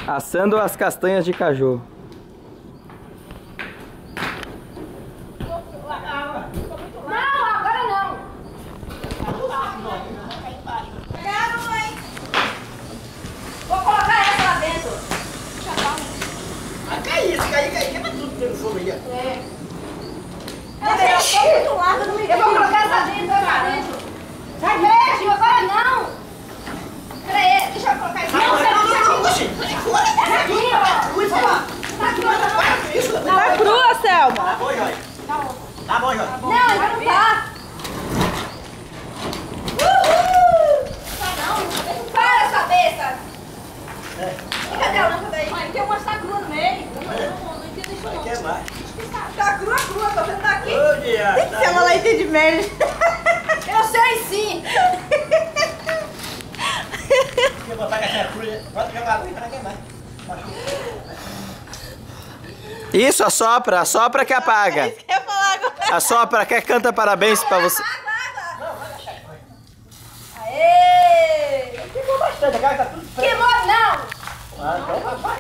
Assando as castanhas de caju. Não, agora não. Quero, mãe. Vou colocar essa lá dentro. Vai cair, se cair, queima tudo pelo fogo aí. É. Eu tô muito larga, não me Eu vou colocar essa dentro, essa dentro. Sai mesmo, agora não. Pera aí, deixa eu colocar isso. Não, essa aqui, ó. Tá crua, Selma. Tá bom, Jóia. Tá bom, Jóia. Não, ainda não tá. Uhul! Não, para essa besta. Cadê a lâmpada aí? Mãe, tem uma está crua no meio. Não entendo isso Vai não. queimar. Tá crua, tô vendo daqui. Ô, diabo. Selma lá entende merda. Eu sei sim. Se eu botar essa cruz, pode jogar água e vai queimar. Isso, assopra que apaga. Isso que eu ia falar agora. Assopra, quer canta parabéns pra você. Água. Não, vai deixar. Aê! Ficou bastante, a cara tá tudo Que modo não? Ah, então vai.